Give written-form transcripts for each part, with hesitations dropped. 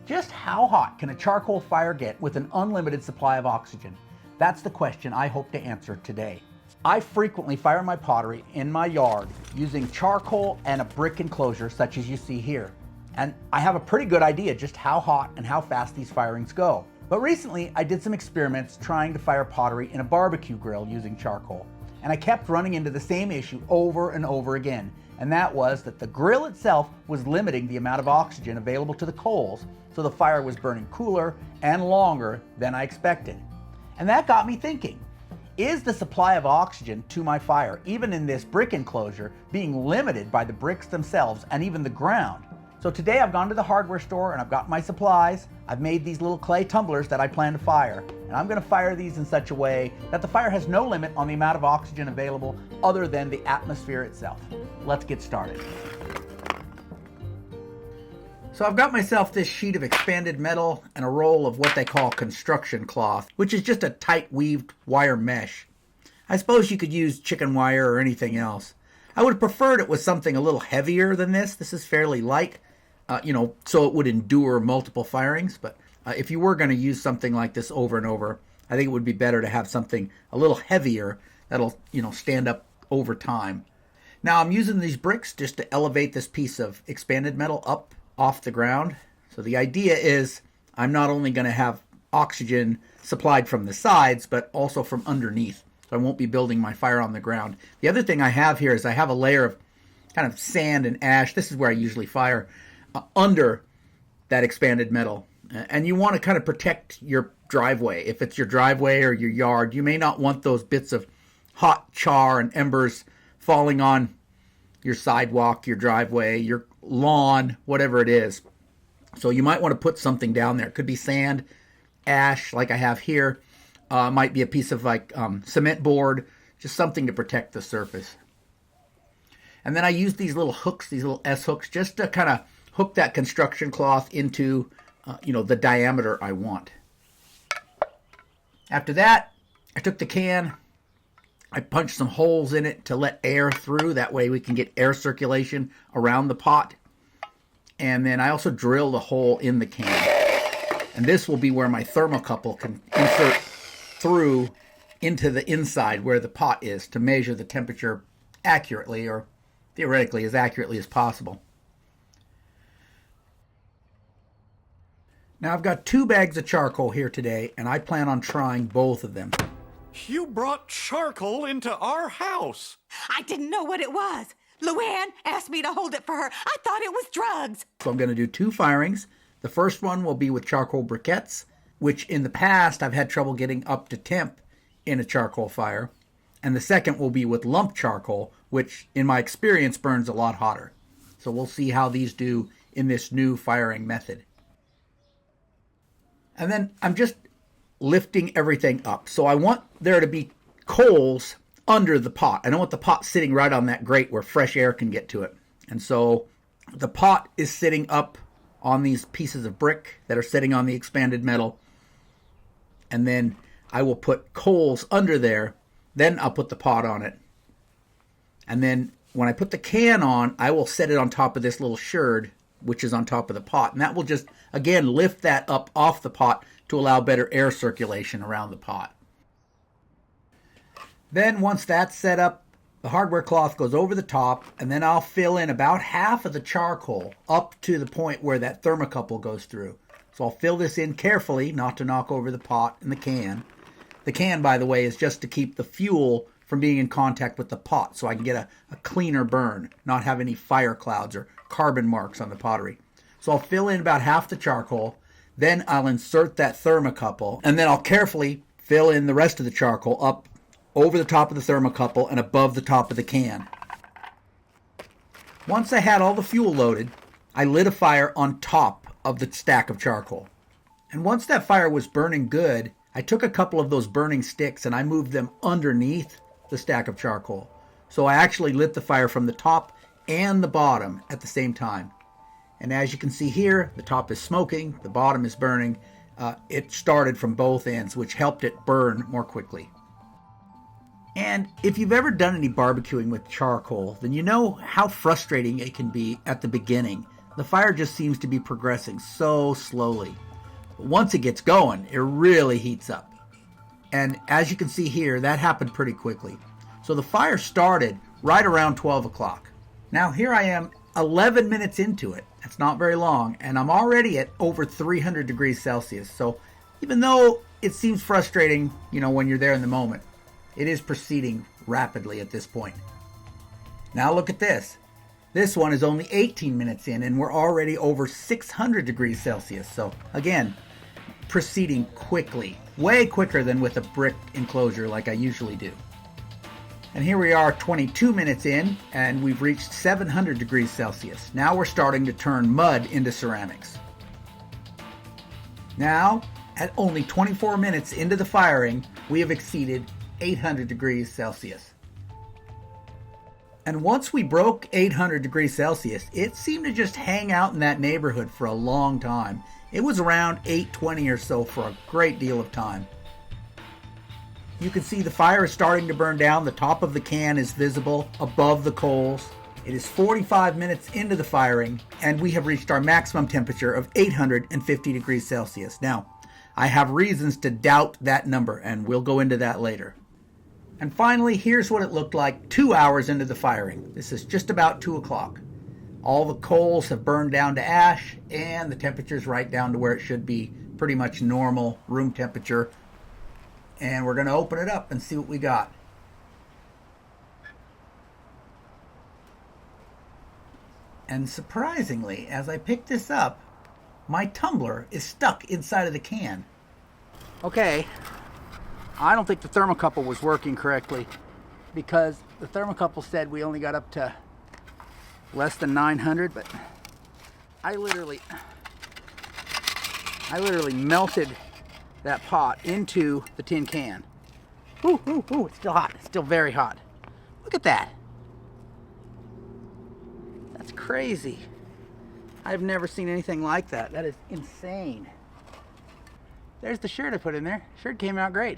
Just how hot can a charcoal fire get with an unlimited supply of oxygen? That's the question I hope to answer today. I frequently fire my pottery in my yard using charcoal and a brick enclosure such as you see here. And I have a pretty good idea just how hot and how fast these firings go. But recently I did some experiments trying to fire pottery in a barbecue grill using charcoal. And I kept running into the same issue over and over again. And that was that the grill itself was limiting the amount of oxygen available to the coals, so the fire was burning cooler and longer than I expected. And that got me thinking, is the supply of oxygen to my fire, even in this brick enclosure, being limited by the bricks themselves and even the ground? So today I've gone to the hardware store and I've got my supplies. I've made these little clay tumblers that I plan to fire. And I'm going to fire these in such a way that the fire has no limit on the amount of oxygen available other than the atmosphere itself. Let's get started. So I've got myself this sheet of expanded metal and a roll of what they call construction cloth, which is just a tight weaved wire mesh. I suppose you could use chicken wire or anything else. I would have preferred it was something a little heavier than this. This is fairly light, so it would endure multiple firings. But if you were going to use something like this over and over, I think it would be better to have something a little heavier that'll, stand up over time. Now I'm using these bricks just to elevate this piece of expanded metal up off the ground. So the idea is I'm not only going to have oxygen supplied from the sides, but also from underneath. So I won't be building my fire on the ground. The other thing I have here is I have a layer of kind of sand and ash. This is where I usually fire under that expanded metal. And you want to kind of protect your driveway. If it's your driveway or your yard, you may not want those bits of hot char and embers falling on your sidewalk, your driveway, your lawn, whatever it is. So you might want to put something down there. It could be sand, ash, like I have here. Might be a piece of cement board, just something to protect the surface. And then I use these little hooks, these little S hooks, just to kind of hook that construction cloth into, the diameter I want. After that, I took the can, I punched some holes in it to let air through. That way we can get air circulation around the pot. And then I also drilled a hole in the can. And this will be where my thermocouple can insert through into the inside where the pot is to measure the temperature accurately, or theoretically as accurately as possible. Now I've got 2 bags of charcoal here today, and I plan on trying both of them. You brought charcoal into our house. I didn't know what it was. Luann asked me to hold it for her. I thought it was drugs. So I'm going to do 2 firings. The first one will be with charcoal briquettes, which in the past I've had trouble getting up to temp in a charcoal fire. And the second will be with lump charcoal, which in my experience burns a lot hotter. So we'll see how these do in this new firing method. And then I'm just lifting everything up. So I want there to be coals under the pot. I don't want the pot sitting right on that grate where fresh air can get to it. And so the pot is sitting up on these pieces of brick that are sitting on the expanded metal. And then I will put coals under there. Then I'll put the pot on it. And then when I put the can on, I will set it on top of this little sherd, which is on top of the pot. And that will just, again, lift that up off the pot to allow better air circulation around the pot. Then once that's set up, the hardware cloth goes over the top, and then I'll fill in about half of the charcoal up to the point where that thermocouple goes through. So I'll fill this in carefully, not to knock over the pot and the can. The can, by the way, is just to keep the fuel from being in contact with the pot so I can get a cleaner burn, not have any fire clouds or carbon marks on the pottery. So I'll fill in about half the charcoal, then I'll insert that thermocouple, and then I'll carefully fill in the rest of the charcoal up over the top of the thermocouple and above the top of the can. Once I had all the fuel loaded, I lit a fire on top of the stack of charcoal. And once that fire was burning good, I took a couple of those burning sticks and I moved them underneath the stack of charcoal. So I actually lit the fire from the top and the bottom at the same time. And as you can see here, the top is smoking, the bottom is burning. It started from both ends, which helped it burn more quickly. And if you've ever done any barbecuing with charcoal, then you know how frustrating it can be at the beginning. The fire just seems to be progressing so slowly. But once it gets going, it really heats up. And as you can see here, that happened pretty quickly. So the fire started right around 12 o'clock. Now here I am 11 minutes into it. That's not very long. And I'm already at over 300 degrees Celsius. So even though it seems frustrating, when you're there in the moment, it is proceeding rapidly at this point. Now look at this. This one is only 18 minutes in and we're already over 600 degrees Celsius. So again, proceeding quickly, way quicker than with a brick enclosure like I usually do. And here we are 22 minutes in and we've reached 700 degrees Celsius. Now we're starting to turn mud into ceramics. Now, at only 24 minutes into the firing, we have exceeded 800 degrees Celsius. And once we broke 800 degrees Celsius, it seemed to just hang out in that neighborhood for a long time. It was around 820 or so for a great deal of time. You can see the fire is starting to burn down. The top of the can is visible above the coals. It is 45 minutes into the firing, and we have reached our maximum temperature of 850 degrees Celsius. Now, I have reasons to doubt that number, and we'll go into that later. And finally, here's what it looked like 2 hours into the firing. This is just about 2 o'clock. All the coals have burned down to ash, and the temperature's right down to where it should be, pretty much normal room temperature. And we're going to open it up and see what we got. And surprisingly, as I pick this up, my tumbler is stuck inside of the can. Okay, I don't think the thermocouple was working correctly because the thermocouple said we only got up to less than 900, but I literally melted that pot into the tin can. Ooh, ooh, ooh, it's still hot. It's still very hot. Look at that. That's crazy. I've never seen anything like that. That is insane. There's the shirt I put in there. Shirt came out great.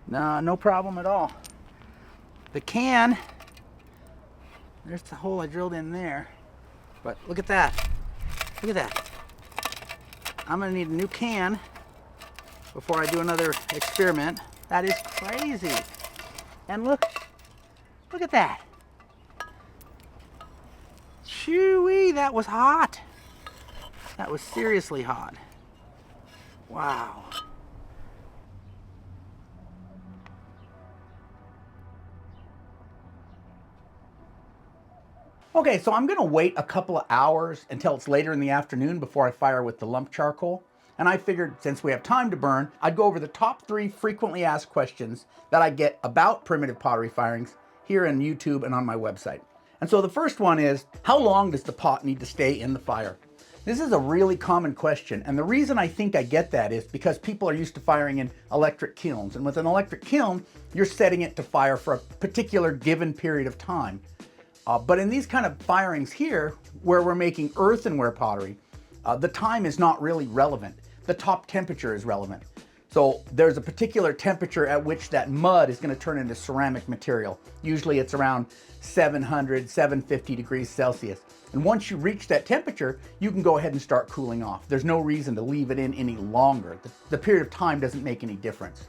No problem at all. The can, there's the hole I drilled in there. But look at that. Look at that. I'm gonna need a new can before I do another experiment. That is crazy. And look at that. Shoo-wee, that was hot. That was seriously hot. Wow. Okay, so I'm gonna wait a couple of hours until it's later in the afternoon before I fire with the lump charcoal. And I figured since we have time to burn, I'd go over the top 3 frequently asked questions that I get about primitive pottery firings here on YouTube and on my website. And so the first one is, how long does the pot need to stay in the fire? This is a really common question, and the reason I think I get that is because people are used to firing in electric kilns, and with an electric kiln, you're setting it to fire for a particular given period of time. But in these kind of firings here, where we're making earthenware pottery, the time is not really relevant. The top temperature is relevant. So there's a particular temperature at which that mud is going to turn into ceramic material. Usually it's around 700, 750 degrees Celsius. And once you reach that temperature, you can go ahead and start cooling off. There's no reason to leave it in any longer. The period of time doesn't make any difference.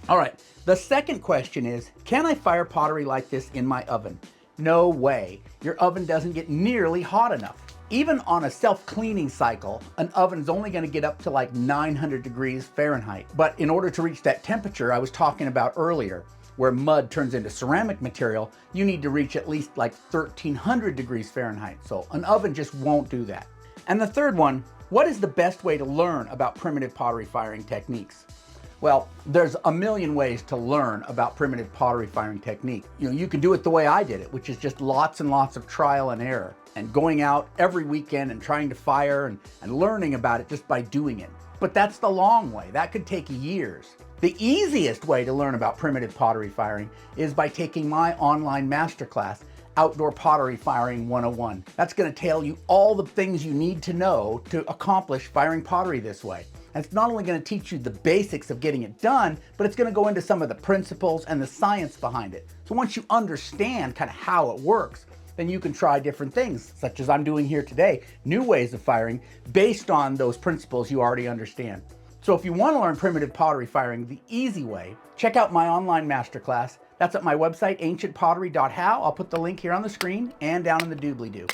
All right, the second question is, can I fire pottery like this in my oven? No way. Your oven doesn't get nearly hot enough. Even on a self-cleaning cycle, an oven's only going to get up to like 900 degrees Fahrenheit. But in order to reach that temperature I was talking about earlier, where mud turns into ceramic material, you need to reach at least like 1300 degrees Fahrenheit. So an oven just won't do that. And the third one, what is the best way to learn about primitive pottery firing techniques? Well, there's a million ways to learn about primitive pottery firing technique. You can do it the way I did it, which is just lots and lots of trial and error and going out every weekend and trying to fire and learning about it just by doing it. But that's the long way. That could take years. The easiest way to learn about primitive pottery firing is by taking my online masterclass, Outdoor Pottery Firing 101. That's going to tell you all the things you need to know to accomplish firing pottery this way. And it's not only going to teach you the basics of getting it done, but it's going to go into some of the principles and the science behind it. So once you understand kind of how it works, then you can try different things, such as I'm doing here today, new ways of firing based on those principles you already understand. So if you want to learn primitive pottery firing the easy way, check out my online masterclass. That's at my website, ancientpottery.how. I'll put the link here on the screen and down in the doobly-doo.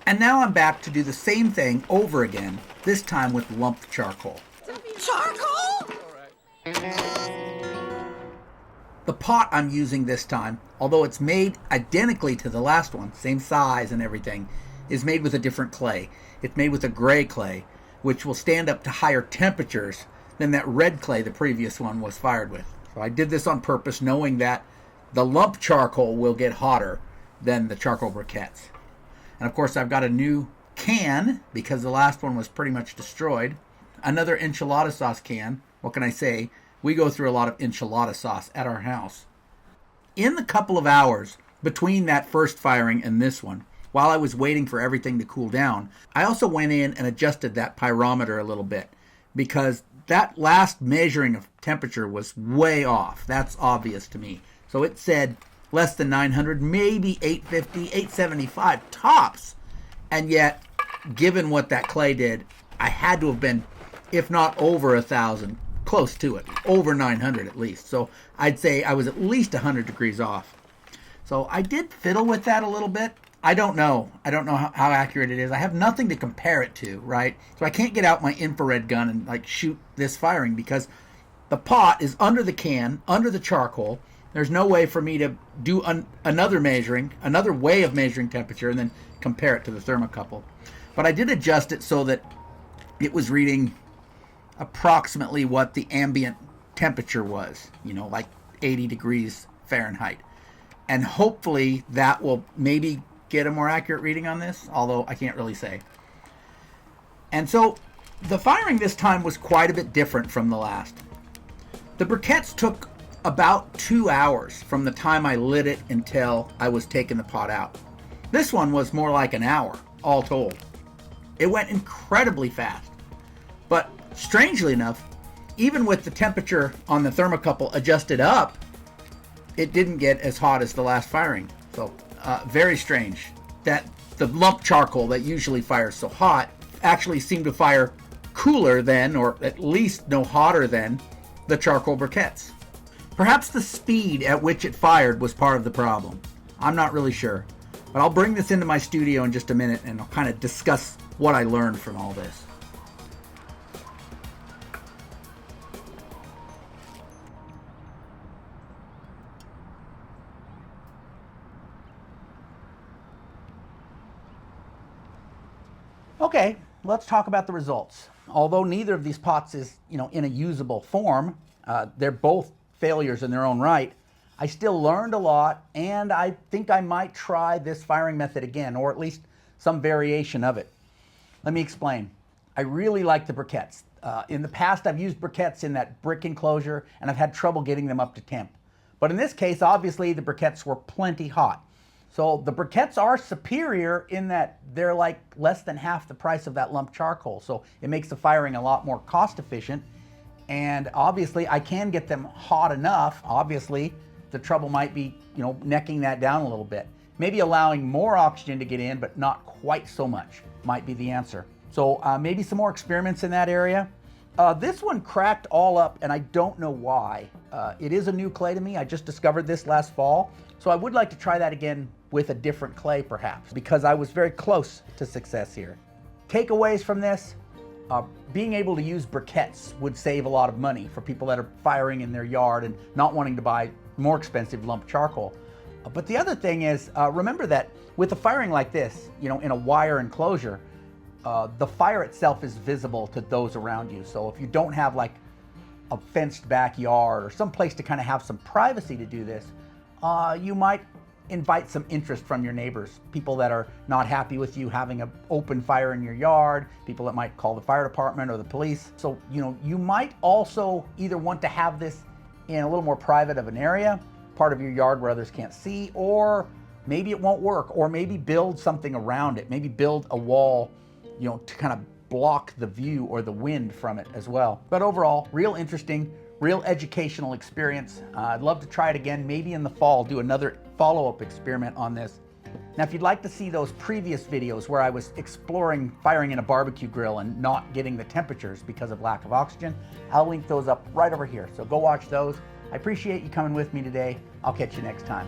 And now I'm back to do the same thing over again, this time with lumped charcoal. Charcoal? The pot I'm using this time, although it's made identically to the last one, same size and everything, is made with a different clay. It's made with a gray clay, which will stand up to higher temperatures than that red clay the previous one was fired with. So I did this on purpose, knowing that the lump charcoal will get hotter than the charcoal briquettes. And of course, I've got a new can because the last one was pretty much destroyed. Another enchilada sauce can. What can I say? We go through a lot of enchilada sauce at our house. In the couple of hours between that first firing and this one, while I was waiting for everything to cool down, I also went in and adjusted that pyrometer a little bit because that last measuring of temperature was way off. That's obvious to me. So it said less than 900, maybe 850, 875 tops. And yet, given what that clay did, I had to have been, if not over 1,000, close to it, over 900 at least. So I'd say I was at least 100 degrees off. So I did fiddle with that a little bit. I don't know how accurate it is. I have nothing to compare it to, right? So I can't get out my infrared gun and like shoot this firing because the pot is under the can, under the charcoal. There's no way for me to do another way of measuring temperature and then compare it to the thermocouple. But I did adjust it so that it was reading approximately what the ambient temperature was, like 80 degrees Fahrenheit. And hopefully that will maybe get a more accurate reading on this, although I can't really say. And so the firing this time was quite a bit different from the last. The briquettes took about 2 hours from the time I lit it until I was taking the pot out. This one was more like an hour, all told. It went incredibly fast. But strangely enough, even with the temperature on the thermocouple adjusted up, it didn't get as hot as the last firing. So very strange that the lump charcoal that usually fires so hot actually seemed to fire cooler than, or at least no hotter than, the charcoal briquettes. Perhaps the speed at which it fired was part of the problem. I'm not really sure. But I'll bring this into my studio in just a minute and I'll kind of discuss what I learned from all this. Okay, let's talk about the results. Although neither of these pots is, in a usable form, they're both failures in their own right, I still learned a lot, and I think I might try this firing method again, or at least some variation of it. Let me explain. I really like the briquettes. In the past, I've used briquettes in that brick enclosure, and I've had trouble getting them up to temp. But in this case, obviously, the briquettes were plenty hot. So the briquettes are superior in that they're like less than half the price of that lump charcoal. So it makes the firing a lot more cost efficient. And obviously I can get them hot enough. Obviously the trouble might be, necking that down a little bit. Maybe allowing more oxygen to get in, but not quite so much might be the answer. So maybe some more experiments in that area. This one cracked all up and I don't know why. It is a new clay to me. I just discovered this last fall. So I would like to try that again with a different clay perhaps, because I was very close to success here. Takeaways from this, being able to use briquettes would save a lot of money for people that are firing in their yard and not wanting to buy more expensive lump charcoal. But the other thing is, remember that with a firing like this, in a wire enclosure, the fire itself is visible to those around you. So if you don't have like a fenced backyard or some place to kind of have some privacy to do this, you might invite some interest from your neighbors, people that are not happy with you having an open fire in your yard, people that might call the fire department or the police. So, you might also either want to have this in a little more private of an area, part of your yard where others can't see, or maybe it won't work, or maybe build something around it, maybe build a wall you know, to kind of block the view or the wind from it as well. But overall, real interesting, real educational experience. I'd love to try it again, maybe in the fall, do another follow-up experiment on this. Now, if you'd like to see those previous videos where I was exploring firing in a barbecue grill and not getting the temperatures because of lack of oxygen, I'll link those up right over here. So go watch those. I appreciate you coming with me today. I'll catch you next time.